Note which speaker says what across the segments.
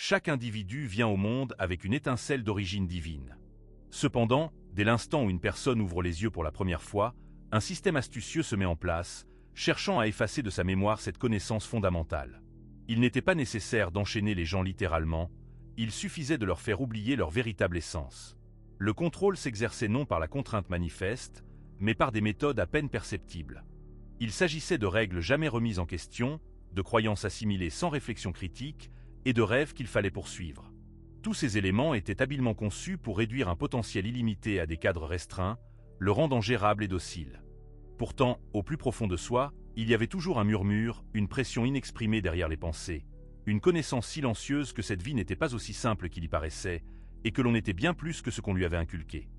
Speaker 1: Chaque individu vient au monde avec une étincelle d'origine divine. Cependant, dès l'instant où une personne ouvre les yeux pour la première fois, un système astucieux se met en place, cherchant à effacer de sa mémoire cette connaissance fondamentale. Il n'était pas nécessaire d'enchaîner les gens littéralement, il suffisait de leur faire oublier leur véritable essence. Le contrôle s'exerçait non par la contrainte manifeste, mais par des méthodes à peine perceptibles. Il s'agissait de règles jamais remises en question, de croyances assimilées sans réflexion critique et de rêves qu'il fallait poursuivre. Tous ces éléments étaient habilement conçus pour réduire un potentiel illimité à des cadres restreints, le rendant gérable et docile. Pourtant, au plus profond de soi, il y avait toujours un murmure, une pression inexprimée derrière les pensées, une connaissance silencieuse que cette vie n'était pas aussi simple qu'il y paraissait, et que l'on était bien plus que ce qu'on lui avait inculqué.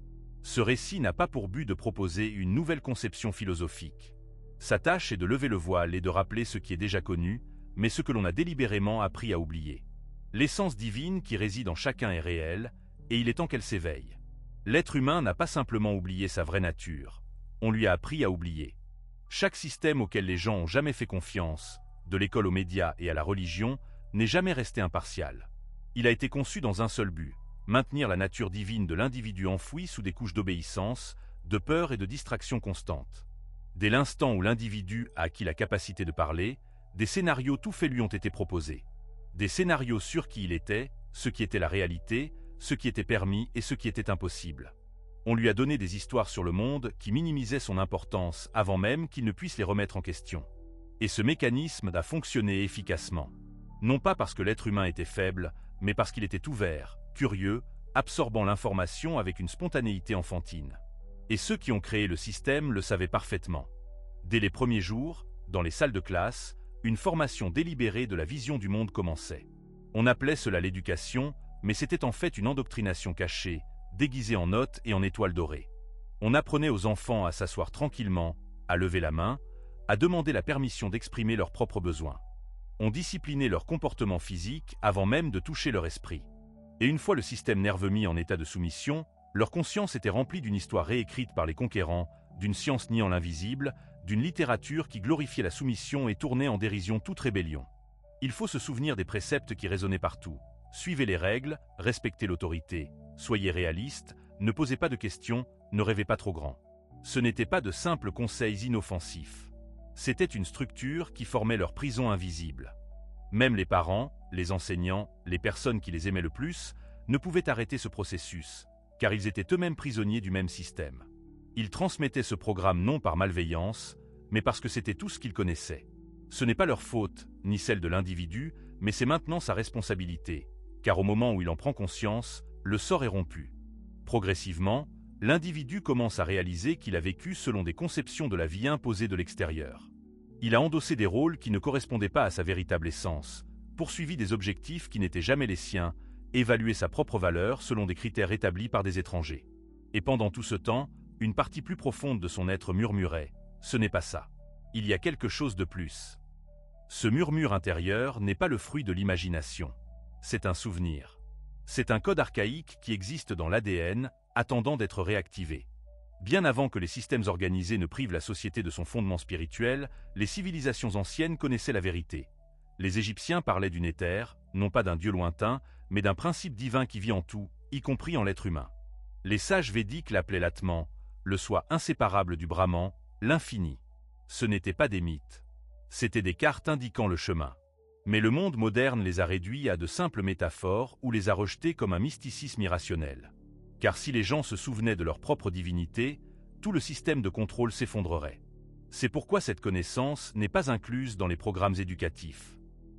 Speaker 1: Ce récit n'a pas pour but de proposer une nouvelle conception philosophique. Sa tâche est de lever le voile et de rappeler ce qui est déjà connu, mais ce que l'on a délibérément appris à oublier. L'essence divine qui réside en chacun est réelle, et il est temps qu'elle s'éveille. L'être humain n'a pas simplement oublié sa vraie nature, on lui a appris à oublier. Chaque système auquel les gens ont jamais fait confiance, de l'école aux médias et à la religion, n'est jamais resté impartial. Il a été conçu dans un seul but, maintenir la nature divine de l'individu enfouie sous des couches d'obéissance, de peur et de distraction constante. Dès l'instant où l'individu a acquis la capacité de parler, des scénarios tout faits lui ont été proposés. Des scénarios sur qui il était, ce qui était la réalité, ce qui était permis et ce qui était impossible. On lui a donné des histoires sur le monde qui minimisaient son importance avant même qu'il ne puisse les remettre en question. Et ce mécanisme a fonctionné efficacement. Non pas parce que l'être humain était faible, mais parce qu'il était ouvert, curieux, absorbant l'information avec une spontanéité enfantine. Et ceux qui ont créé le système le savaient parfaitement. Dès les premiers jours, dans les salles de classe, une formation délibérée de la vision du monde commençait. On appelait cela l'éducation, mais c'était en fait une endoctrination cachée, déguisée en notes et en étoiles dorées. On apprenait aux enfants à s'asseoir tranquillement, à lever la main, à demander la permission d'exprimer leurs propres besoins. On disciplinait leur comportement physique avant même de toucher leur esprit. Et une fois le système nerveux mis en état de soumission, leur conscience était remplie d'une histoire réécrite par les conquérants, d'une science niant l'invisible, d'une littérature qui glorifiait la soumission et tournait en dérision toute rébellion. Il faut se souvenir des préceptes qui résonnaient partout. Suivez les règles, respectez l'autorité, soyez réalistes, ne posez pas de questions, ne rêvez pas trop grand. Ce n'étaient pas de simples conseils inoffensifs. C'était une structure qui formait leur prison invisible. Même les parents, les enseignants, les personnes qui les aimaient le plus, ne pouvaient arrêter ce processus, car ils étaient eux-mêmes prisonniers du même système. Ils transmettaient ce programme non par malveillance, mais parce que c'était tout ce qu'ils connaissaient. Ce n'est pas leur faute, ni celle de l'individu, mais c'est maintenant sa responsabilité, car au moment où il en prend conscience, le sort est rompu. Progressivement, l'individu commence à réaliser qu'il a vécu selon des conceptions de la vie imposées de l'extérieur. Il a endossé des rôles qui ne correspondaient pas à sa véritable essence, poursuivi des objectifs qui n'étaient jamais les siens, évalué sa propre valeur selon des critères établis par des étrangers. Et pendant tout ce temps, une partie plus profonde de son être murmurait « Ce n'est pas ça. Il y a quelque chose de plus. » Ce murmure intérieur n'est pas le fruit de l'imagination. C'est un souvenir. C'est un code archaïque qui existe dans l'ADN, attendant d'être réactivé. Bien avant que les systèmes organisés ne privent la société de son fondement spirituel, les civilisations anciennes connaissaient la vérité. Les Égyptiens parlaient d'une éther, non pas d'un dieu lointain, mais d'un principe divin qui vit en tout, y compris en l'être humain. Les sages védiques l'appelaient l'Atman, le soi inséparable du Brahman, l'infini. Ce n'étaient pas des mythes. C'étaient des cartes indiquant le chemin. Mais le monde moderne les a réduits à de simples métaphores ou les a rejetés comme un mysticisme irrationnel. Car si les gens se souvenaient de leur propre divinité, tout le système de contrôle s'effondrerait. C'est pourquoi cette connaissance n'est pas incluse dans les programmes éducatifs.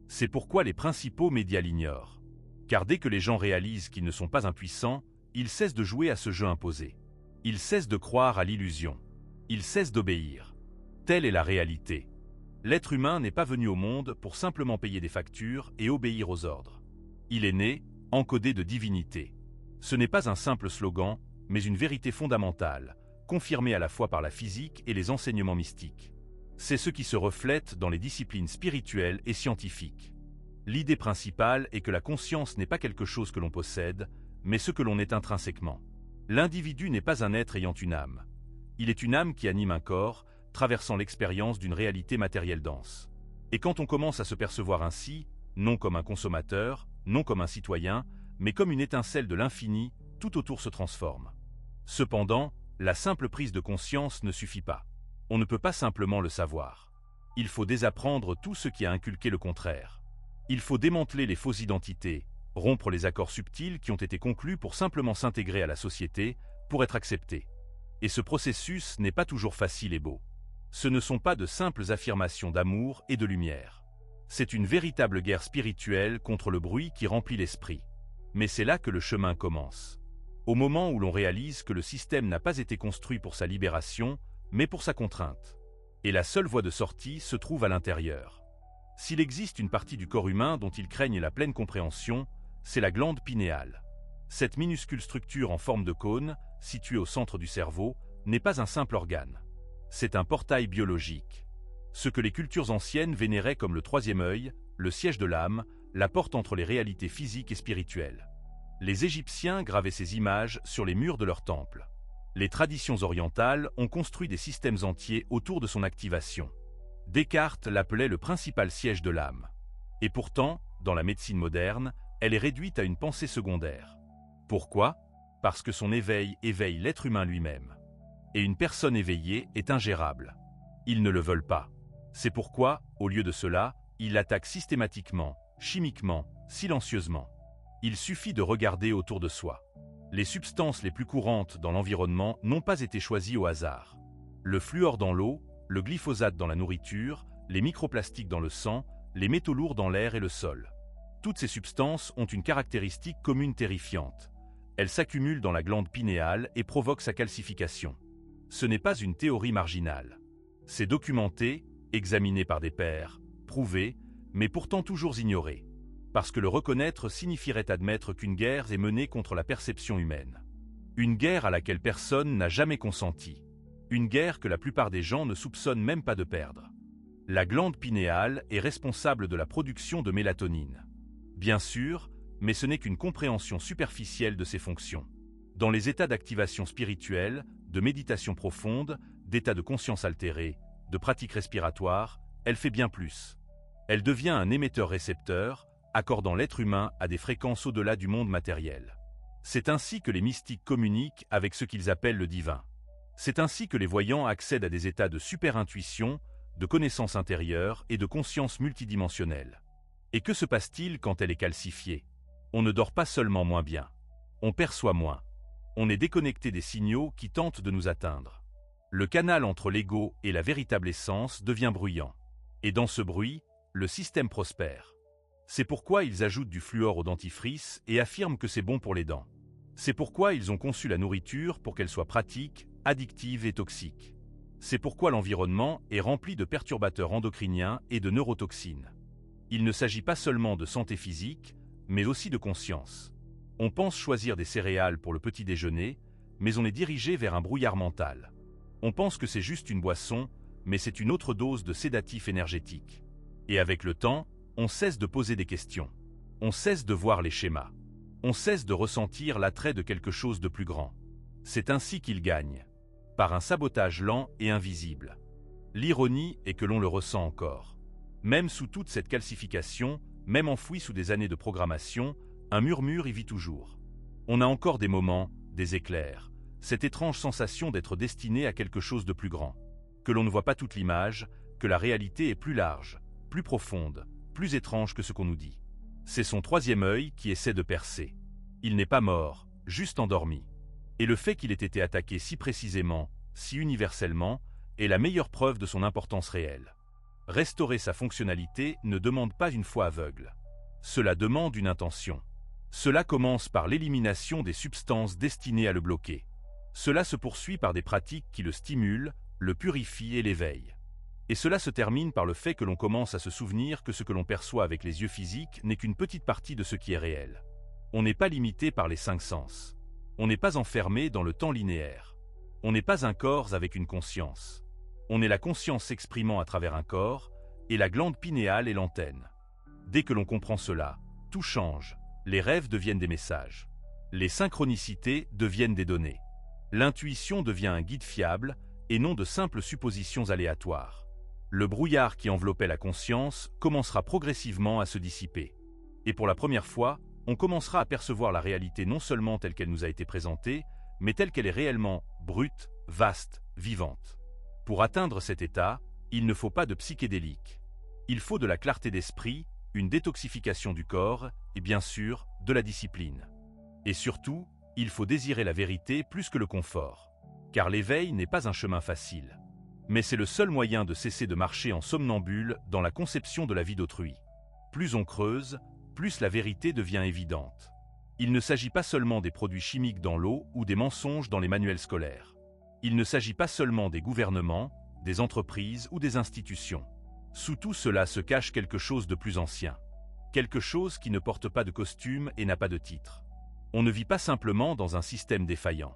Speaker 1: C'est pourquoi les principaux médias l'ignorent. Car dès que les gens réalisent qu'ils ne sont pas impuissants, ils cessent de jouer à ce jeu imposé. Ils cessent de croire à l'illusion. Ils cessent d'obéir. Telle est la réalité. L'être humain n'est pas venu au monde pour simplement payer des factures et obéir aux ordres. Il est né, encodé de divinité. Ce n'est pas un simple slogan, mais une vérité fondamentale, confirmée à la fois par la physique et les enseignements mystiques. C'est ce qui se reflète dans les disciplines spirituelles et scientifiques. L'idée principale est que la conscience n'est pas quelque chose que l'on possède, mais ce que l'on est intrinsèquement. L'individu n'est pas un être ayant une âme. Il est une âme qui anime un corps, traversant l'expérience d'une réalité matérielle dense. Et quand on commence à se percevoir ainsi, non comme un consommateur, non comme un citoyen, mais comme une étincelle de l'infini, tout autour se transforme. Cependant, la simple prise de conscience ne suffit pas. On ne peut pas simplement le savoir. Il faut désapprendre tout ce qui a inculqué le contraire. Il faut démanteler les fausses identités, rompre les accords subtils qui ont été conclus pour simplement s'intégrer à la société, pour être accepté. Et ce processus n'est pas toujours facile et beau. Ce ne sont pas de simples affirmations d'amour et de lumière. C'est une véritable guerre spirituelle contre le bruit qui remplit l'esprit. Mais c'est là que le chemin commence. Au moment où l'on réalise que le système n'a pas été construit pour sa libération, mais pour sa contrainte. Et la seule voie de sortie se trouve à l'intérieur. S'il existe une partie du corps humain dont ils craignent la pleine compréhension, c'est la glande pinéale. Cette minuscule structure en forme de cône, située au centre du cerveau, n'est pas un simple organe. C'est un portail biologique. Ce que les cultures anciennes vénéraient comme le troisième œil, le siège de l'âme, la porte entre les réalités physiques et spirituelles. Les Égyptiens gravaient ces images sur les murs de leurs temples. Les traditions orientales ont construit des systèmes entiers autour de son activation. Descartes l'appelait le principal siège de l'âme. Et pourtant, dans la médecine moderne, elle est réduite à une pensée secondaire. Pourquoi ? Parce que son éveil éveille l'être humain lui-même. Et une personne éveillée est ingérable. Ils ne le veulent pas. C'est pourquoi, au lieu de cela, ils l'attaquent systématiquement, chimiquement, silencieusement. Il suffit de regarder autour de soi. Les substances les plus courantes dans l'environnement n'ont pas été choisies au hasard. Le fluor dans l'eau, le glyphosate dans la nourriture, les microplastiques dans le sang, les métaux lourds dans l'air et le sol. Toutes ces substances ont une caractéristique commune terrifiante. Elles s'accumulent dans la glande pinéale et provoquent sa calcification. Ce n'est pas une théorie marginale. C'est documenté, examiné par des pairs, prouvé, mais pourtant toujours ignoré. Parce que le reconnaître signifierait admettre qu'une guerre est menée contre la perception humaine. Une guerre à laquelle personne n'a jamais consenti. Une guerre que la plupart des gens ne soupçonnent même pas de perdre. La glande pinéale est responsable de la production de mélatonine. Bien sûr, mais ce n'est qu'une compréhension superficielle de ses fonctions. Dans les états d'activation spirituelle, de méditation profonde, d'état de conscience altérée, de pratique respiratoire, elle fait bien plus. Elle devient un émetteur-récepteur, accordant l'être humain à des fréquences au-delà du monde matériel. C'est ainsi que les mystiques communiquent avec ce qu'ils appellent le divin. C'est ainsi que les voyants accèdent à des états de super-intuition, de connaissance intérieure et de conscience multidimensionnelle. Et que se passe-t-il quand elle est calcifiée ? On ne dort pas seulement moins bien. On perçoit moins. On est déconnecté des signaux qui tentent de nous atteindre. Le canal entre l'ego et la véritable essence devient bruyant. Et dans ce bruit, le système prospère. C'est pourquoi ils ajoutent du fluor au dentifrice et affirment que c'est bon pour les dents. C'est pourquoi ils ont conçu la nourriture pour qu'elle soit pratique, addictive et toxique. C'est pourquoi l'environnement est rempli de perturbateurs endocriniens et de neurotoxines. Il ne s'agit pas seulement de santé physique, mais aussi de conscience. On pense choisir des céréales pour le petit déjeuner, mais on est dirigé vers un brouillard mental. On pense que c'est juste une boisson, mais c'est une autre dose de sédatif énergétique. Et avec le temps, on cesse de poser des questions. On cesse de voir les schémas. On cesse de ressentir l'attrait de quelque chose de plus grand. C'est ainsi qu'il gagne. Par un sabotage lent et invisible. L'ironie est que l'on le ressent encore. Même sous toute cette calcification, même enfoui sous des années de programmation, un murmure y vit toujours. On a encore des moments, des éclairs, cette étrange sensation d'être destiné à quelque chose de plus grand. Que l'on ne voit pas toute l'image, que la réalité est plus large, plus profonde, plus étrange que ce qu'on nous dit. C'est son troisième œil qui essaie de percer. Il n'est pas mort, juste endormi. Et le fait qu'il ait été attaqué si précisément, si universellement, est la meilleure preuve de son importance réelle. Restaurer sa fonctionnalité ne demande pas une foi aveugle. Cela demande une intention. Cela commence par l'élimination des substances destinées à le bloquer. Cela se poursuit par des pratiques qui le stimulent, le purifient et l'éveillent. Et cela se termine par le fait que l'on commence à se souvenir que ce que l'on perçoit avec les yeux physiques n'est qu'une petite partie de ce qui est réel. On n'est pas limité par les 5 sens. On n'est pas enfermé dans le temps linéaire. On n'est pas un corps avec une conscience. On est la conscience s'exprimant à travers un corps, et la glande pinéale est l'antenne. Dès que l'on comprend cela, tout change. Les rêves deviennent des messages. Les synchronicités deviennent des données. L'intuition devient un guide fiable, et non de simples suppositions aléatoires. Le brouillard qui enveloppait la conscience commencera progressivement à se dissiper. Et pour la première fois, on commencera à percevoir la réalité non seulement telle qu'elle nous a été présentée, mais telle qu'elle est réellement brute, vaste, vivante. Pour atteindre cet état, il ne faut pas de psychédélique. Il faut de la clarté d'esprit, une détoxification du corps et bien sûr, de la discipline. Et surtout, il faut désirer la vérité plus que le confort. Car l'éveil n'est pas un chemin facile. Mais c'est le seul moyen de cesser de marcher en somnambule dans la conception de la vie d'autrui. Plus on creuse, plus la vérité devient évidente. Il ne s'agit pas seulement des produits chimiques dans l'eau ou des mensonges dans les manuels scolaires. Il ne s'agit pas seulement des gouvernements, des entreprises ou des institutions. Sous tout cela se cache quelque chose de plus ancien. Quelque chose qui ne porte pas de costume et n'a pas de titre. On ne vit pas simplement dans un système défaillant.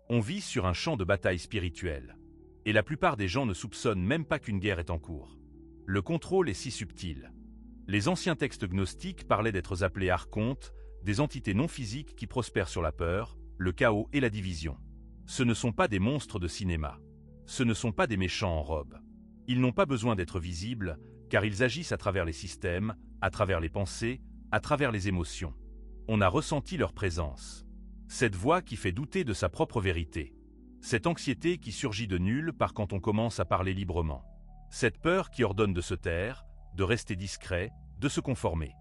Speaker 1: On vit sur un champ de bataille spirituel. Et la plupart des gens ne soupçonnent même pas qu'une guerre est en cours. Le contrôle est si subtil. Les anciens textes gnostiques parlaient d'êtres appelés archontes, des entités non physiques qui prospèrent sur la peur, le chaos et la division. Ce ne sont pas des monstres de cinéma. Ce ne sont pas des méchants en robe. Ils n'ont pas besoin d'être visibles, car ils agissent à travers les systèmes, à travers les pensées, à travers les émotions. On a ressenti leur présence. Cette voix qui fait douter de sa propre vérité. Cette anxiété qui surgit de nulle part quand on commence à parler librement. Cette peur qui ordonne de se taire, de rester discret, de se conformer.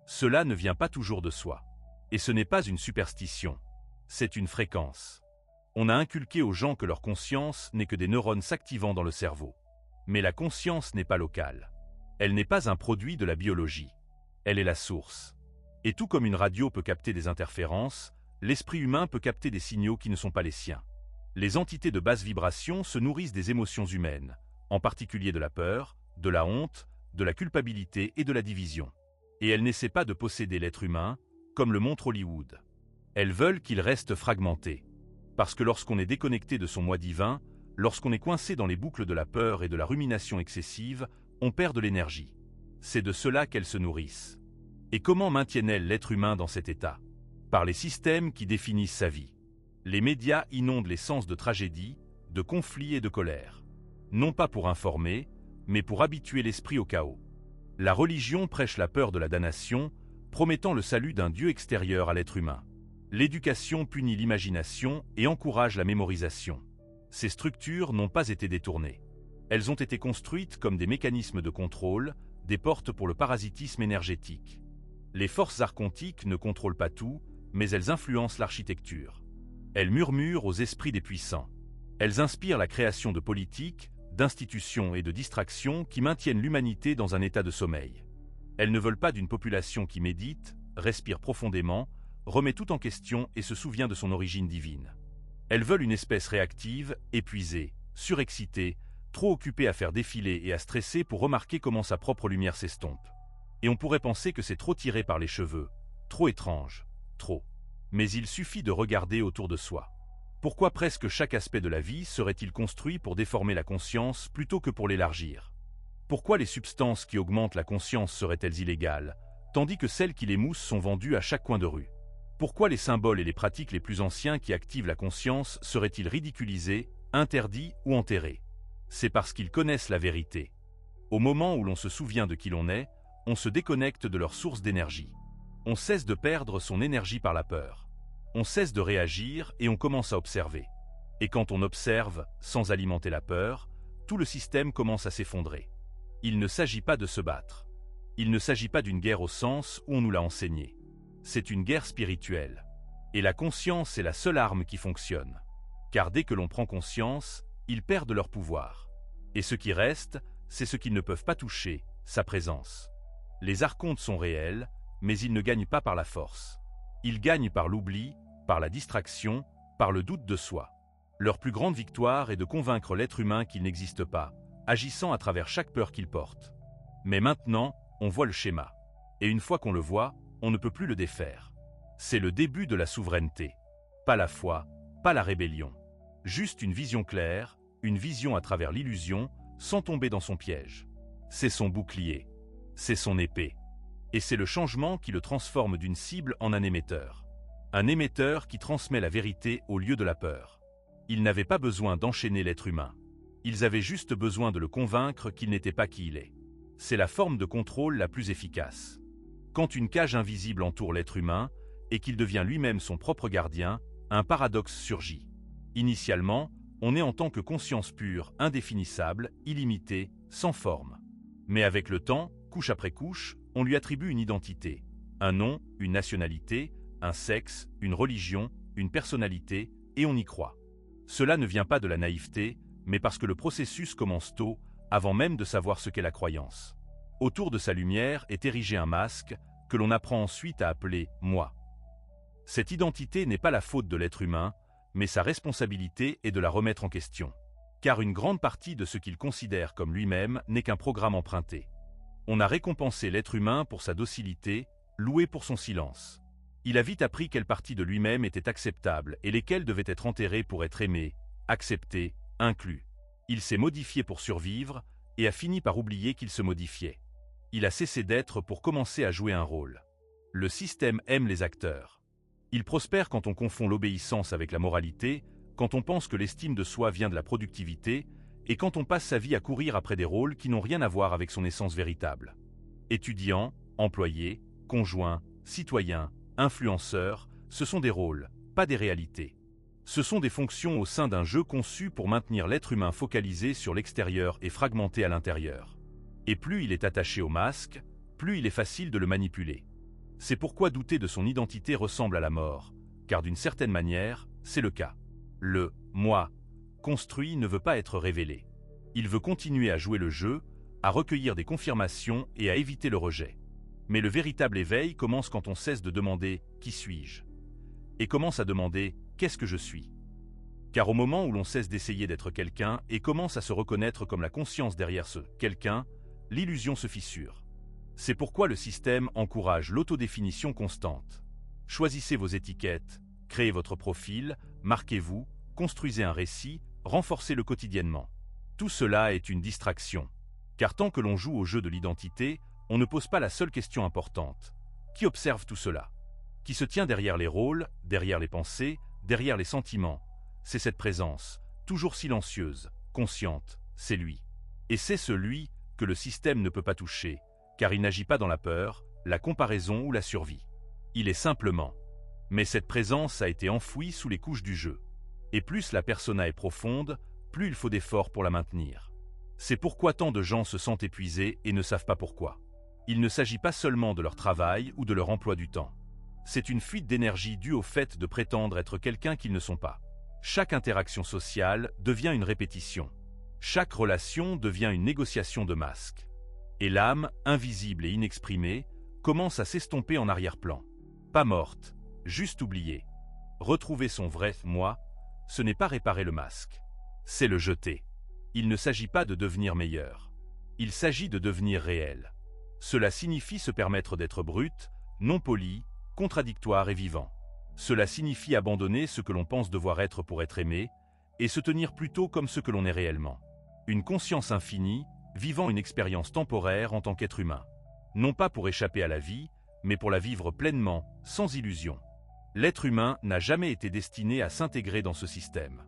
Speaker 1: Cela ne vient pas toujours de soi. Et ce n'est pas une superstition. C'est une fréquence. On a inculqué aux gens que leur conscience n'est que des neurones s'activant dans le cerveau. Mais la conscience n'est pas locale. Elle n'est pas un produit de la biologie. Elle est la source. Et tout comme une radio peut capter des interférences, l'esprit humain peut capter des signaux qui ne sont pas les siens. Les entités de basse vibration se nourrissent des émotions humaines, en particulier de la peur, de la honte, de la culpabilité et de la division. Et elles n'essaient pas de posséder l'être humain, comme le montre Hollywood. Elles veulent qu'il reste fragmenté. Parce que lorsqu'on est déconnecté de son moi divin, lorsqu'on est coincé dans les boucles de la peur et de la rumination excessive, on perd de l'énergie. C'est de cela qu'elles se nourrissent. Et comment maintiennent-elles l'être humain dans cet état? Par les systèmes qui définissent sa vie. Les médias inondent les sens de tragédie, de conflits et de colère. Non pas pour informer, mais pour habituer l'esprit au chaos. La religion prêche la peur de la damnation, promettant le salut d'un Dieu extérieur à l'être humain. L'éducation punit l'imagination et encourage la mémorisation. Ces structures n'ont pas été détournées. Elles ont été construites comme des mécanismes de contrôle, des portes pour le parasitisme énergétique. Les forces archontiques ne contrôlent pas tout, mais elles influencent l'architecture. Elles murmurent aux esprits des puissants. Elles inspirent la création de politiques, d'institutions et de distractions qui maintiennent l'humanité dans un état de sommeil. Elles ne veulent pas d'une population qui médite, respire profondément, remet tout en question et se souvient de son origine divine. Elles veulent une espèce réactive, épuisée, surexcitée, trop occupée à faire défiler et à stresser pour remarquer comment sa propre lumière s'estompe. Et on pourrait penser que c'est trop tiré par les cheveux, trop étrange, trop. Mais il suffit de regarder autour de soi. Pourquoi presque chaque aspect de la vie serait-il construit pour déformer la conscience plutôt que pour l'élargir? Pourquoi les substances qui augmentent la conscience seraient-elles illégales, tandis que celles qui l'émoussent sont vendues à chaque coin de rue? Pourquoi les symboles et les pratiques les plus anciens qui activent la conscience seraient-ils ridiculisés, interdits ou enterrés? C'est parce qu'ils connaissent la vérité. Au moment où l'on se souvient de qui l'on est, on se déconnecte de leur source d'énergie. On cesse de perdre son énergie par la peur. On cesse de réagir et on commence à observer. Et quand on observe, sans alimenter la peur, tout le système commence à s'effondrer. Il ne s'agit pas de se battre. Il ne s'agit pas d'une guerre au sens où on nous l'a enseigné. C'est une guerre spirituelle. Et la conscience est la seule arme qui fonctionne. Car dès que l'on prend conscience, ils perdent leur pouvoir. Et ce qui reste, c'est ce qu'ils ne peuvent pas toucher, sa présence. Les archontes sont réels, mais ils ne gagnent pas par la force. Ils gagnent par l'oubli, par la distraction, par le doute de soi. Leur plus grande victoire est de convaincre l'être humain qu'il n'existe pas, agissant à travers chaque peur qu'il porte. Mais maintenant, on voit le schéma. Et une fois qu'on le voit, on ne peut plus le défaire. C'est le début de la souveraineté. Pas la foi, pas la rébellion. Juste une vision claire, une vision à travers l'illusion, sans tomber dans son piège. C'est son bouclier. C'est son épée. Et c'est le changement qui le transforme d'une cible en un émetteur. Un émetteur qui transmet la vérité au lieu de la peur. Ils n'avaient pas besoin d'enchaîner l'être humain. Ils avaient juste besoin de le convaincre qu'il n'était pas qui il est. C'est la forme de contrôle la plus efficace. Quand une cage invisible entoure l'être humain et qu'il devient lui-même son propre gardien, un paradoxe surgit. Initialement, on est en tant que conscience pure, indéfinissable, illimitée, sans forme. Mais avec le temps, couche après couche, on lui attribue une identité, un nom, une nationalité, un sexe, une religion, une personnalité, et on y croit. Cela ne vient pas de la naïveté, mais parce que le processus commence tôt, avant même de savoir ce qu'est la croyance. Autour de sa lumière est érigé un masque que l'on apprend ensuite à appeler « moi ». Cette identité n'est pas la faute de l'être humain, mais sa responsabilité est de la remettre en question. Car une grande partie de ce qu'il considère comme lui-même n'est qu'un programme emprunté. On a récompensé l'être humain pour sa docilité, loué pour son silence. Il a vite appris quelle partie de lui-même était acceptable et lesquelles devaient être enterrées pour être aimées, acceptées, inclus. Il s'est modifié pour survivre et a fini par oublier qu'il se modifiait. Il a cessé d'être pour commencer à jouer un rôle. Le système aime les acteurs. Il prospère quand on confond l'obéissance avec la moralité, quand on pense que l'estime de soi vient de la productivité, et quand on passe sa vie à courir après des rôles qui n'ont rien à voir avec son essence véritable. Étudiant, employé, conjoint, citoyen, influenceur, ce sont des rôles, pas des réalités. Ce sont des fonctions au sein d'un jeu conçu pour maintenir l'être humain focalisé sur l'extérieur et fragmenté à l'intérieur. Et plus il est attaché au masque, plus il est facile de le manipuler. C'est pourquoi douter de son identité ressemble à la mort, car d'une certaine manière, c'est le cas. Le « moi » construit ne veut pas être révélé. Il veut continuer à jouer le jeu, à recueillir des confirmations et à éviter le rejet. Mais le véritable éveil commence quand on cesse de demander « qui suis-je » et commence à demander « qu'est-ce que je suis ?» Car au moment où l'on cesse d'essayer d'être quelqu'un et commence à se reconnaître comme la conscience derrière ce « quelqu'un », l'illusion se fissure. C'est pourquoi le système encourage l'autodéfinition constante. Choisissez vos étiquettes, créez votre profil, marquez-vous, construisez un récit, renforcez-le quotidiennement. Tout cela est une distraction. Car tant que l'on joue au jeu de l'identité, on ne pose pas la seule question importante. Qui observe tout cela? Qui se tient derrière les rôles, derrière les pensées, derrière les sentiments? C'est cette présence, toujours silencieuse, consciente, c'est lui. Et c'est ce lui que le système ne peut pas toucher, car il n'agit pas dans la peur, la comparaison ou la survie. Il est simplement. Mais cette présence a été enfouie sous les couches du jeu. Et plus la persona est profonde, plus il faut d'efforts pour la maintenir. C'est pourquoi tant de gens se sentent épuisés et ne savent pas pourquoi. Il ne s'agit pas seulement de leur travail ou de leur emploi du temps. C'est une fuite d'énergie due au fait de prétendre être quelqu'un qu'ils ne sont pas. Chaque interaction sociale devient une répétition. Chaque relation devient une négociation de masques. Et l'âme, invisible et inexprimée, commence à s'estomper en arrière-plan. Pas morte, juste oubliée. Retrouver son vrai « moi », ce n'est pas réparer le masque. C'est le jeter. Il ne s'agit pas de devenir meilleur. Il s'agit de devenir réel. Cela signifie se permettre d'être brut, non poli, contradictoire et vivant. Cela signifie abandonner ce que l'on pense devoir être pour être aimé et se tenir plutôt comme ce que l'on est réellement. Une conscience infinie, vivant une expérience temporaire en tant qu'être humain. Non pas pour échapper à la vie, mais pour la vivre pleinement, sans illusion. L'être humain n'a jamais été destiné à s'intégrer dans ce système.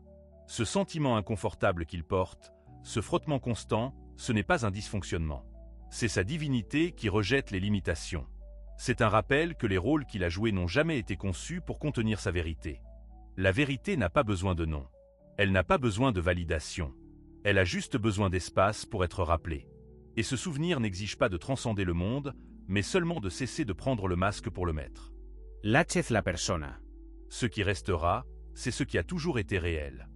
Speaker 1: Ce sentiment inconfortable qu'il porte, ce frottement constant, ce n'est pas un dysfonctionnement. C'est sa divinité qui rejette les limitations. C'est un rappel que les rôles qu'il a joués n'ont jamais été conçus pour contenir sa vérité. La vérité n'a pas besoin de nom. Elle n'a pas besoin de validation. Elle a juste besoin d'espace pour être rappelée. Et ce souvenir n'exige pas de transcender le monde, mais seulement de cesser de prendre le masque pour le mettre.
Speaker 2: Lachez la persona.
Speaker 1: Ce qui restera, c'est ce qui a toujours été réel.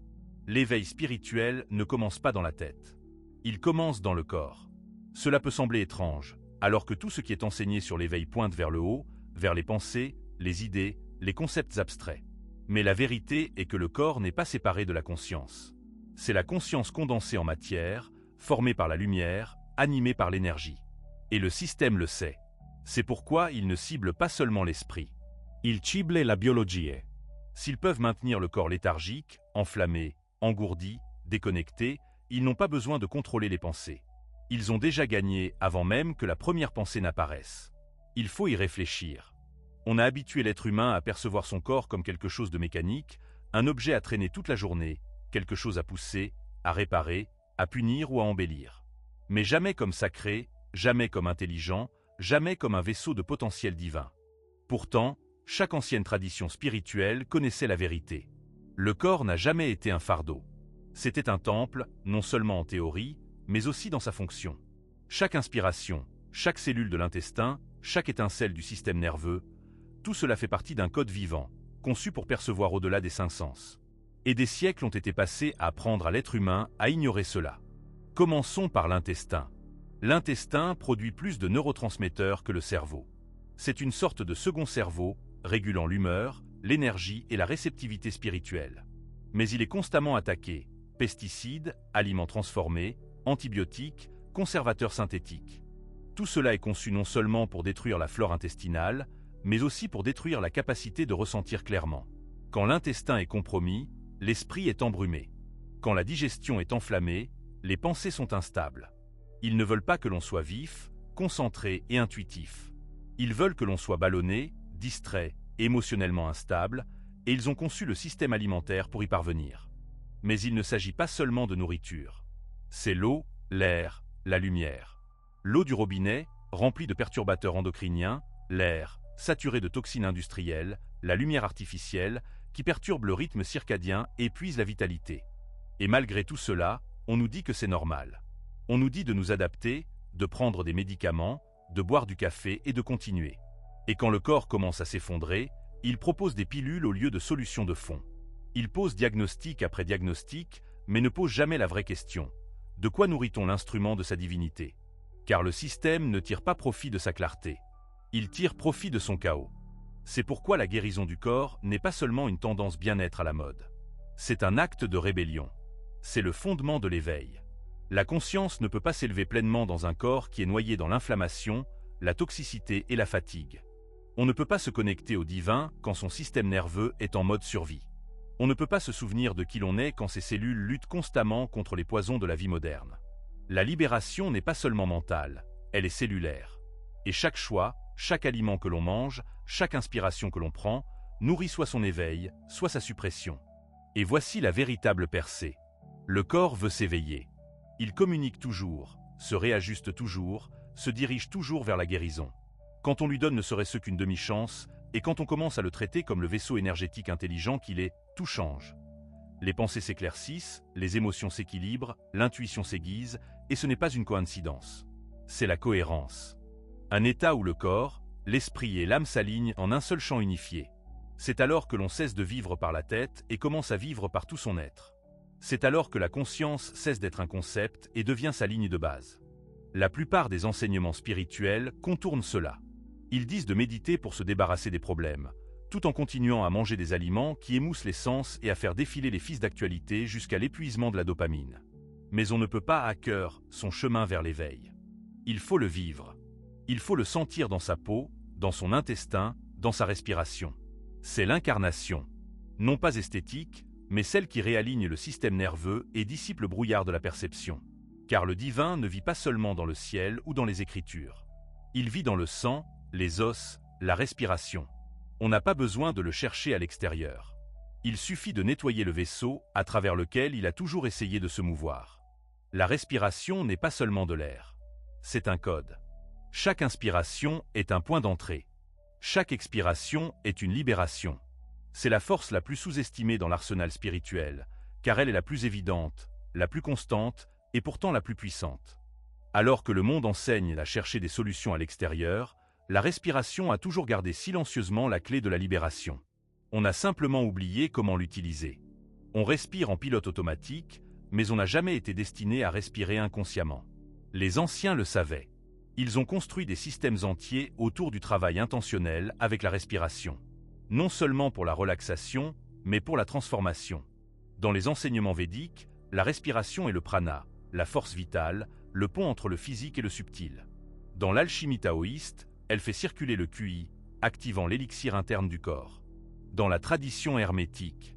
Speaker 1: L'éveil spirituel ne commence pas dans la tête. Il commence dans le corps. Cela peut sembler étrange, alors que tout ce qui est enseigné sur l'éveil pointe vers le haut, vers les pensées, les idées, les concepts abstraits. Mais la vérité est que le corps n'est pas séparé de la conscience. C'est la conscience condensée en matière, formée par la lumière, animée par l'énergie. Et le système le sait. C'est pourquoi il ne cible pas seulement l'esprit. Il cible la biologie. S'ils peuvent maintenir le corps léthargique, enflammé, engourdi, déconnecté, ils n'ont pas besoin de contrôler les pensées. Ils ont déjà gagné avant même que la première pensée n'apparaisse. Il faut y réfléchir. On a habitué l'être humain à percevoir son corps comme quelque chose de mécanique, un objet à traîner toute la journée, quelque chose à pousser, à réparer, à punir ou à embellir. Mais jamais comme sacré, jamais comme intelligent, jamais comme un vaisseau de potentiel divin. Pourtant, chaque ancienne tradition spirituelle connaissait la vérité. Le corps n'a jamais été un fardeau. C'était un temple, non seulement en théorie, mais aussi dans sa fonction. Chaque inspiration, chaque cellule de l'intestin, chaque étincelle du système nerveux, tout cela fait partie d'un code vivant, conçu pour percevoir au-delà des cinq sens. Et des siècles ont été passés à apprendre à l'être humain à ignorer cela. Commençons par l'intestin. L'intestin produit plus de neurotransmetteurs que le cerveau. C'est une sorte de second cerveau, régulant l'humeur, l'énergie et la réceptivité spirituelle. Mais il est constamment attaqué. Pesticides, aliments transformés, antibiotiques, conservateurs synthétiques. Tout cela est conçu non seulement pour détruire la flore intestinale, mais aussi pour détruire la capacité de ressentir clairement. Quand l'intestin est compromis, l'esprit est embrumé. Quand la digestion est enflammée, les pensées sont instables. Ils ne veulent pas que l'on soit vif, concentré et intuitif. Ils veulent que l'on soit ballonné, distrait, émotionnellement instable, et ils ont conçu le système alimentaire pour y parvenir. Mais il ne s'agit pas seulement de nourriture. C'est l'eau, l'air, la lumière. L'eau du robinet, remplie de perturbateurs endocriniens, l'air, saturé de toxines industrielles, la lumière artificielle, qui perturbe le rythme circadien et épuise la vitalité. Et malgré tout cela, on nous dit que c'est normal. On nous dit de nous adapter, de prendre des médicaments, de boire du café et de continuer. Et quand le corps commence à s'effondrer, il propose des pilules au lieu de solutions de fond. Il pose diagnostic après diagnostic, mais ne pose jamais la vraie question. De quoi nourrit-on l'instrument de sa divinité? Car le système ne tire pas profit de sa clarté. Il tire profit de son chaos. C'est pourquoi la guérison du corps n'est pas seulement une tendance bien-être à la mode. C'est un acte de rébellion. C'est le fondement de l'éveil. La conscience ne peut pas s'élever pleinement dans un corps qui est noyé dans l'inflammation, la toxicité et la fatigue. On ne peut pas se connecter au divin quand son système nerveux est en mode survie. On ne peut pas se souvenir de qui l'on est quand ses cellules luttent constamment contre les poisons de la vie moderne. La libération n'est pas seulement mentale, elle est cellulaire. Et chaque choix, chaque aliment que l'on mange, chaque inspiration que l'on prend, nourrit soit son éveil, soit sa suppression. Et voici la véritable percée. Le corps veut s'éveiller. Il communique toujours, se réajuste toujours, se dirige toujours vers la guérison. Quand on lui donne ne serait-ce qu'une demi-chance, et quand on commence à le traiter comme le vaisseau énergétique intelligent qu'il est, tout change. Les pensées s'éclaircissent, les émotions s'équilibrent, l'intuition s'aiguise, et ce n'est pas une coïncidence. C'est la cohérence. Un état où le corps, l'esprit et l'âme s'alignent en un seul champ unifié. C'est alors que l'on cesse de vivre par la tête et commence à vivre par tout son être. C'est alors que la conscience cesse d'être un concept et devient sa ligne de base. La plupart des enseignements spirituels contournent cela. Ils disent de méditer pour se débarrasser des problèmes, tout en continuant à manger des aliments qui émoussent les sens et à faire défiler les fils d'actualité jusqu'à l'épuisement de la dopamine. Mais on ne peut pas à cœur son chemin vers l'éveil. Il faut le vivre. Il faut le sentir dans sa peau, dans son intestin, dans sa respiration. C'est l'incarnation. Non pas esthétique, mais celle qui réaligne le système nerveux et dissipe le brouillard de la perception. Car le divin ne vit pas seulement dans le ciel ou dans les écritures. Il vit dans le sang, les os, la respiration. On n'a pas besoin de le chercher à l'extérieur. Il suffit de nettoyer le vaisseau à travers lequel il a toujours essayé de se mouvoir. La respiration n'est pas seulement de l'air. C'est un code. Chaque inspiration est un point d'entrée. Chaque expiration est une libération. C'est la force la plus sous-estimée dans l'arsenal spirituel, car elle est la plus évidente, la plus constante et pourtant la plus puissante. Alors que le monde enseigne à chercher des solutions à l'extérieur, la respiration a toujours gardé silencieusement la clé de la libération. On a simplement oublié comment l'utiliser. On respire en pilote automatique, mais on n'a jamais été destiné à respirer inconsciemment. Les anciens le savaient. Ils ont construit des systèmes entiers autour du travail intentionnel avec la respiration. Non seulement pour la relaxation, mais pour la transformation. Dans les enseignements védiques, la respiration est le prana, la force vitale, le pont entre le physique et le subtil. Dans l'alchimie taoïste, elle fait circuler le QI, activant l'élixir interne du corps. Dans la tradition hermétique,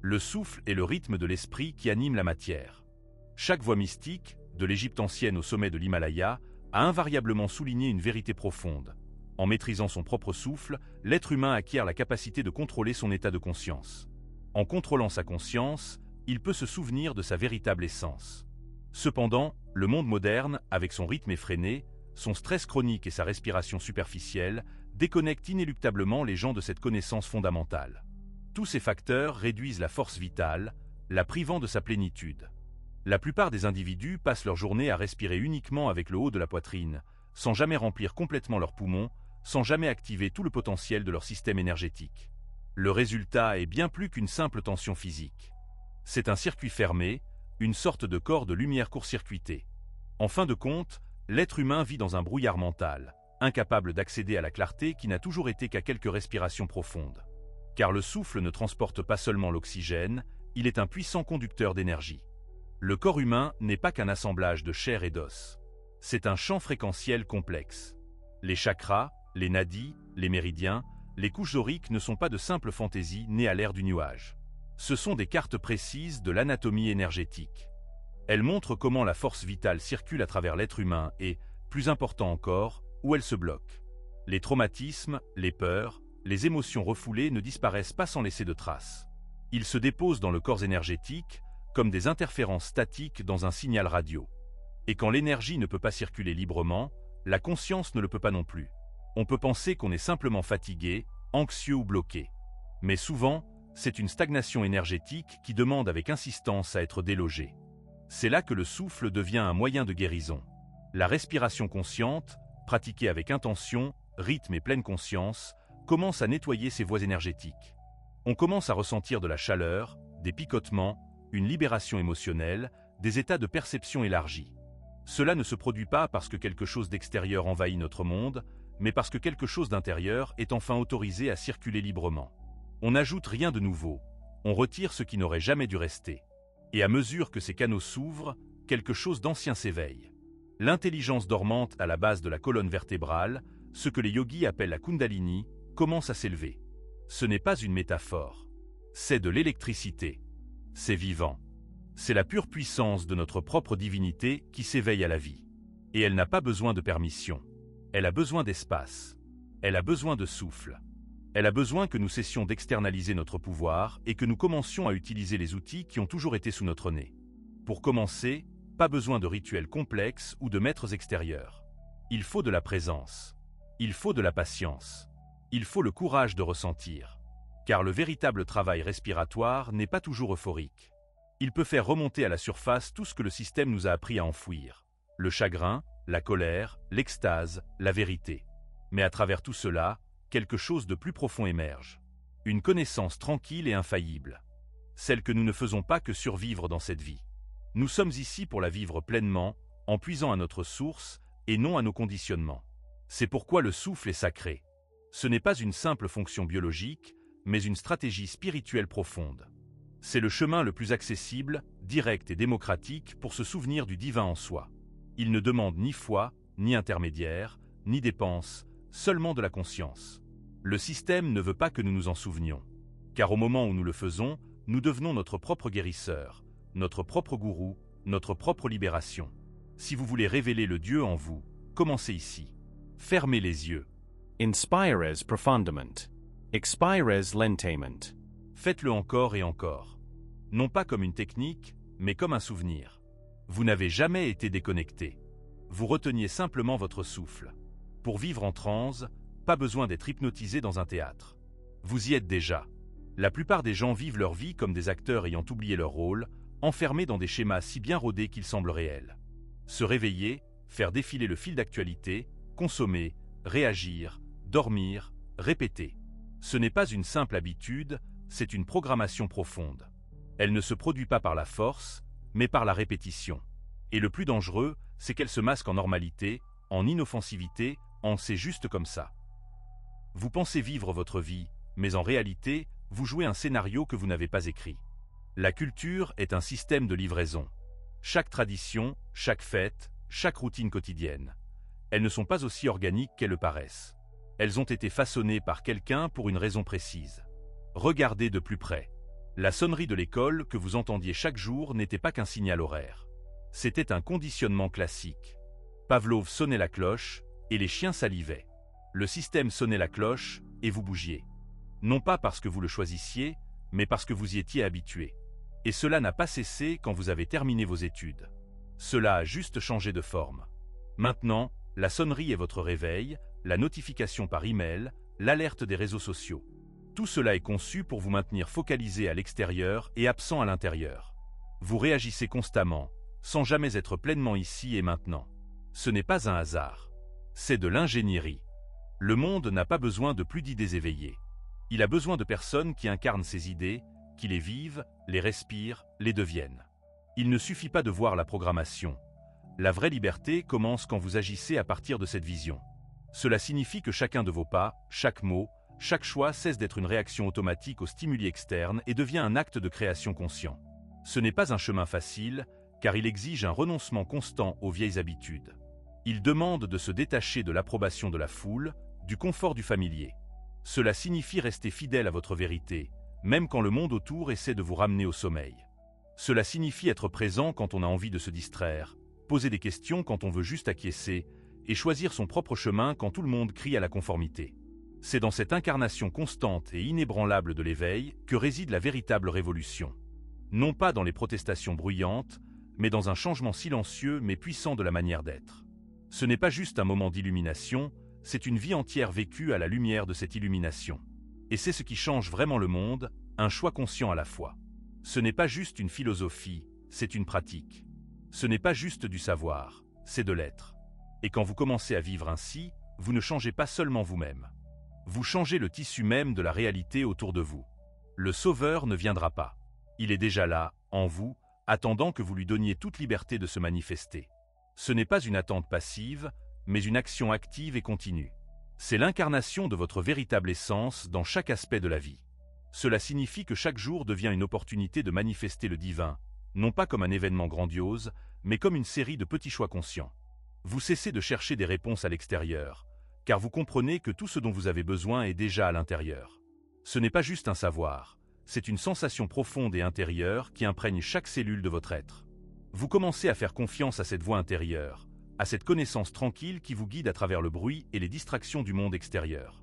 Speaker 1: le souffle est le rythme de l'esprit qui anime la matière. Chaque voie mystique, de l'Égypte ancienne au sommet de l'Himalaya, a invariablement souligné une vérité profonde. En maîtrisant son propre souffle, l'être humain acquiert la capacité de contrôler son état de conscience. En contrôlant sa conscience, il peut se souvenir de sa véritable essence. Cependant, le monde moderne, avec son rythme effréné, son stress chronique et sa respiration superficielle déconnectent inéluctablement les gens de cette connaissance fondamentale. Tous ces facteurs réduisent la force vitale, la privant de sa plénitude. La plupart des individus passent leur journée à respirer uniquement avec le haut de la poitrine, sans jamais remplir complètement leurs poumons, sans jamais activer tout le potentiel de leur système énergétique. Le résultat est bien plus qu'une simple tension physique. C'est un circuit fermé, une sorte de corps de lumière court-circuité. En fin de compte, l'être humain vit dans un brouillard mental, incapable d'accéder à la clarté qui n'a toujours été qu'à quelques respirations profondes. Car le souffle ne transporte pas seulement l'oxygène, il est un puissant conducteur d'énergie. Le corps humain n'est pas qu'un assemblage de chair et d'os. C'est un champ fréquentiel complexe. Les chakras, les nadis, les méridiens, les couches auriques ne sont pas de simples fantaisies nées à l'ère du nuage. Ce sont des cartes précises de l'anatomie énergétique. Elles montrent comment la force vitale circule à travers l'être humain et, plus important encore, où elle se bloque. Les traumatismes, les peurs, les émotions refoulées ne disparaissent pas sans laisser de traces. Ils se déposent dans le corps énergétique, comme des interférences statiques dans un signal radio. Et quand l'énergie ne peut pas circuler librement, la conscience ne le peut pas non plus. On peut penser qu'on est simplement fatigué, anxieux ou bloqué. Mais souvent, c'est une stagnation énergétique qui demande avec insistance à être délogée. C'est là que le souffle devient un moyen de guérison. La respiration consciente, pratiquée avec intention, rythme et pleine conscience, commence à nettoyer ces voies énergétiques. On commence à ressentir de la chaleur, des picotements, une libération émotionnelle, des états de perception élargis. Cela ne se produit pas parce que quelque chose d'extérieur envahit notre monde, mais parce que quelque chose d'intérieur est enfin autorisé à circuler librement. On n'ajoute rien de nouveau, on retire ce qui n'aurait jamais dû rester. Et à mesure que ces canaux s'ouvrent, quelque chose d'ancien s'éveille. L'intelligence dormante à la base de la colonne vertébrale, ce que les yogis appellent la Kundalini, commence à s'élever. Ce n'est pas une métaphore. C'est de l'électricité. C'est vivant. C'est la pure puissance de notre propre divinité qui s'éveille à la vie. Et elle n'a pas besoin de permission. Elle a besoin d'espace. Elle a besoin de souffle. Elle a besoin que nous cessions d'externaliser notre pouvoir et que nous commencions à utiliser les outils qui ont toujours été sous notre nez. Pour commencer, pas besoin de rituels complexes ou de maîtres extérieurs. Il faut de la présence. Il faut de la patience. Il faut le courage de ressentir. Car le véritable travail respiratoire n'est pas toujours euphorique. Il peut faire remonter à la surface tout ce que le système nous a appris à enfouir. Le chagrin, la colère, l'extase, la vérité. Mais à travers tout cela, quelque chose de plus profond émerge. Une connaissance tranquille et infaillible. Celle que nous ne faisons pas que survivre dans cette vie. Nous sommes ici pour la vivre pleinement, en puisant à notre source et non à nos conditionnements. C'est pourquoi le souffle est sacré. Ce n'est pas une simple fonction biologique, mais une stratégie spirituelle profonde. C'est le chemin le plus accessible, direct et démocratique pour se souvenir du divin en soi. Il ne demande ni foi, ni intermédiaire, ni dépense, seulement de la conscience. Le système ne veut pas que nous nous en souvenions. Car au moment où nous le faisons, nous devenons notre propre guérisseur, notre propre gourou, notre propre libération. Si vous voulez révéler le Dieu en vous, commencez ici. Fermez les yeux.
Speaker 2: Inspires profundament. Expires lentament.
Speaker 1: Faites-le encore et encore. Non pas comme une technique, mais comme un souvenir. Vous n'avez jamais été déconnecté. Vous reteniez simplement votre souffle. Pour vivre en transe, pas besoin d'être hypnotisé dans un théâtre. Vous y êtes déjà. La plupart des gens vivent leur vie comme des acteurs ayant oublié leur rôle, enfermés dans des schémas si bien rodés qu'ils semblent réels. Se réveiller, faire défiler le fil d'actualité, consommer, réagir, dormir, répéter. Ce n'est pas une simple habitude, c'est une programmation profonde. Elle ne se produit pas par la force, mais par la répétition. Et le plus dangereux, c'est qu'elle se masque en normalité, en inoffensivité, en c'est juste comme ça. Vous pensez vivre votre vie, mais en réalité, vous jouez un scénario que vous n'avez pas écrit. La culture est un système de livraison. Chaque tradition, chaque fête, chaque routine quotidienne. Elles ne sont pas aussi organiques qu'elles le paraissent. Elles ont été façonnées par quelqu'un pour une raison précise. Regardez de plus près. La sonnerie de l'école que vous entendiez chaque jour n'était pas qu'un signal horaire. C'était un conditionnement classique. Pavlov sonnait la cloche, et les chiens salivaient. Le système sonnait la cloche, et vous bougiez. Non pas parce que vous le choisissiez, mais parce que vous y étiez habitué. Et cela n'a pas cessé quand vous avez terminé vos études. Cela a juste changé de forme. Maintenant, La sonnerie est votre réveil, la notification par email, l'alerte des réseaux sociaux. Tout cela est conçu pour vous maintenir focalisé à l'extérieur et absent à l'intérieur. Vous réagissez constamment, sans jamais être pleinement ici et maintenant. Ce n'est pas un hasard. C'est de l'ingénierie. Le monde n'a pas besoin de plus d'idées éveillées. Il a besoin de personnes qui incarnent ces idées, qui les vivent, les respirent, les deviennent. Il ne suffit pas de voir la programmation. La vraie liberté commence quand vous agissez à partir de cette vision. Cela signifie que chacun de vos pas, chaque mot, chaque choix cesse d'être une réaction automatique aux stimuli externes et devient un acte de création conscient. Ce n'est pas un chemin facile, car il exige un renoncement constant aux vieilles habitudes. Il demande de se détacher de l'approbation de la foule, du confort du familier. Cela signifie rester fidèle à votre vérité, même quand le monde autour essaie de vous ramener au sommeil. Cela signifie être présent quand on a envie de se distraire, poser des questions quand on veut juste acquiescer, et choisir son propre chemin quand tout le monde crie à la conformité. C'est dans cette incarnation constante et inébranlable de l'éveil que réside la véritable révolution. Non pas dans les protestations bruyantes, mais dans un changement silencieux mais puissant de la manière d'être. Ce n'est pas juste un moment d'illumination, c'est une vie entière vécue à la lumière de cette illumination. Et c'est ce qui change vraiment le monde, un choix conscient à la fois. Ce n'est pas juste une philosophie, c'est une pratique. Ce n'est pas juste du savoir, c'est de l'être. Et quand vous commencez à vivre ainsi, vous ne changez pas seulement vous-même. Vous changez le tissu même de la réalité autour de vous. Le Sauveur ne viendra pas. Il est déjà là, en vous, attendant que vous lui donniez toute liberté de se manifester. Ce n'est pas une attente passive, mais une action active et continue. C'est l'incarnation de votre véritable essence dans chaque aspect de la vie. Cela signifie que chaque jour devient une opportunité de manifester le divin, non pas comme un événement grandiose, mais comme une série de petits choix conscients. Vous cessez de chercher des réponses à l'extérieur, car vous comprenez que tout ce dont vous avez besoin est déjà à l'intérieur. Ce n'est pas juste un savoir, c'est une sensation profonde et intérieure qui imprègne chaque cellule de votre être. Vous commencez à faire confiance à cette voix intérieure, à cette connaissance tranquille qui vous guide à travers le bruit et les distractions du monde extérieur.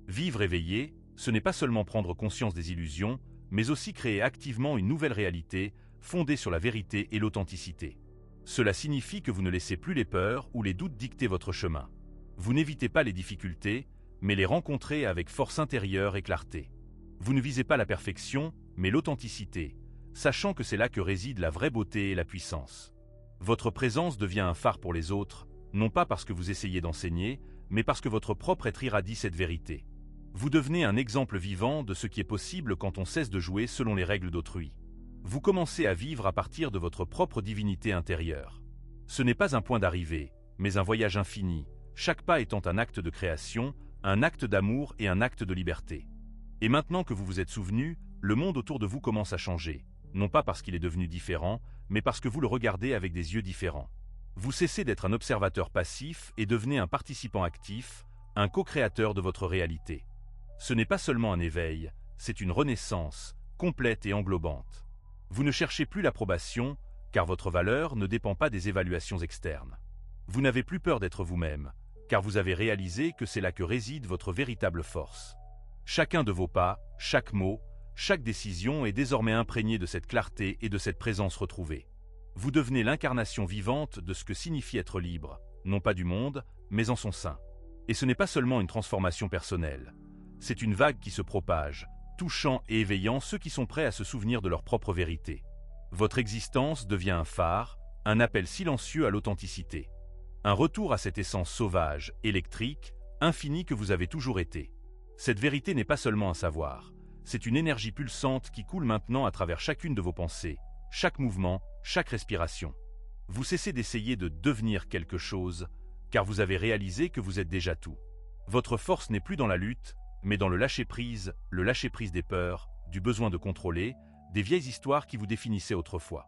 Speaker 1: Vivre éveillé, ce n'est pas seulement prendre conscience des illusions, mais aussi créer activement une nouvelle réalité, fondée sur la vérité et l'authenticité. Cela signifie que vous ne laissez plus les peurs ou les doutes dicter votre chemin. Vous n'évitez pas les difficultés, mais les rencontrez avec force intérieure et clarté. Vous ne visez pas la perfection, mais l'authenticité, sachant que c'est là que réside la vraie beauté et la puissance. Votre présence devient un phare pour les autres, non pas parce que vous essayez d'enseigner, mais parce que votre propre être irradie cette vérité. Vous devenez un exemple vivant de ce qui est possible quand on cesse de jouer selon les règles d'autrui. Vous commencez à vivre à partir de votre propre divinité intérieure. Ce n'est pas un point d'arrivée, mais un voyage infini, chaque pas étant un acte de création, un acte d'amour et un acte de liberté. Et maintenant que vous vous êtes souvenu, le monde autour de vous commence à changer, non pas parce qu'il est devenu différent, mais parce que vous le regardez avec des yeux différents. Vous cessez d'être un observateur passif et devenez un participant actif, un co-créateur de votre réalité. Ce n'est pas seulement un éveil, c'est une renaissance, complète et englobante. Vous ne cherchez plus l'approbation, car votre valeur ne dépend pas des évaluations externes. Vous n'avez plus peur d'être vous-même, car vous avez réalisé que c'est là que réside votre véritable force. Chacun de vos pas, chaque mot, chaque décision est désormais imprégné de cette clarté et de cette présence retrouvée. Vous devenez l'incarnation vivante de ce que signifie être libre, non pas du monde, mais en son sein. Et ce n'est pas seulement une transformation personnelle. C'est une vague qui se propage, touchant et éveillant ceux qui sont prêts à se souvenir de leur propre vérité. Votre existence devient un phare, un appel silencieux à l'authenticité. Un retour à cette essence sauvage, électrique, infinie que vous avez toujours été. Cette vérité n'est pas seulement un savoir, c'est une énergie pulsante qui coule maintenant à travers chacune de vos pensées, chaque mouvement, chaque respiration. Vous cessez d'essayer de devenir quelque chose, car vous avez réalisé que vous êtes déjà tout. Votre force n'est plus dans la lutte, mais dans le lâcher-prise des peurs, du besoin de contrôler, des vieilles histoires qui vous définissaient autrefois.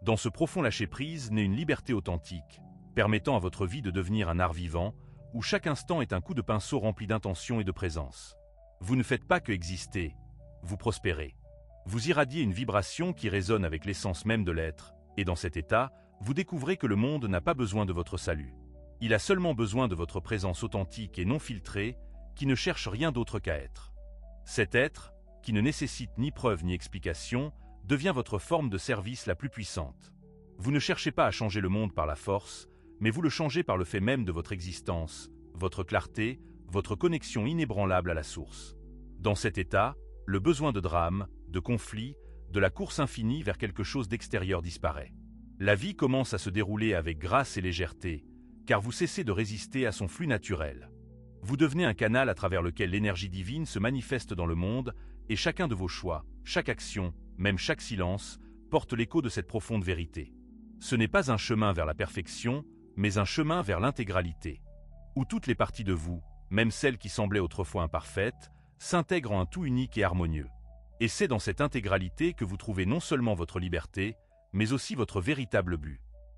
Speaker 1: Dans ce profond lâcher-prise naît une liberté authentique, permettant à votre vie de devenir un art vivant, où chaque instant est un coup de pinceau rempli d'intention et de présence. Vous ne faites pas que exister, vous prospérez. Vous irradiez une vibration qui résonne avec l'essence même de l'être, et dans cet état, vous découvrez que le monde n'a pas besoin de votre salut. Il a seulement besoin de votre présence authentique et non filtrée, qui ne cherche rien d'autre qu'à être. Cet être, qui ne nécessite ni preuve ni explication, devient votre forme de service la plus puissante. Vous ne cherchez pas à changer le monde par la force, mais vous le changez par le fait même de votre existence, votre clarté, votre connexion inébranlable à la source. Dans cet état, le besoin de drame, de conflit, de la course infinie vers quelque chose d'extérieur disparaît. La vie commence à se dérouler avec grâce et légèreté, car vous cessez de résister à son flux naturel. Vous devenez un canal à travers lequel l'énergie divine se manifeste dans le monde, et chacun de vos choix, chaque action, même chaque silence, porte l'écho de cette profonde vérité. Ce n'est pas un chemin vers la perfection, mais un chemin vers l'intégralité, où toutes les parties de vous, même celles qui semblaient autrefois imparfaites, s'intègrent en un tout unique et harmonieux. Et c'est dans cette intégralité que vous trouvez non seulement votre liberté, mais aussi votre véritable but.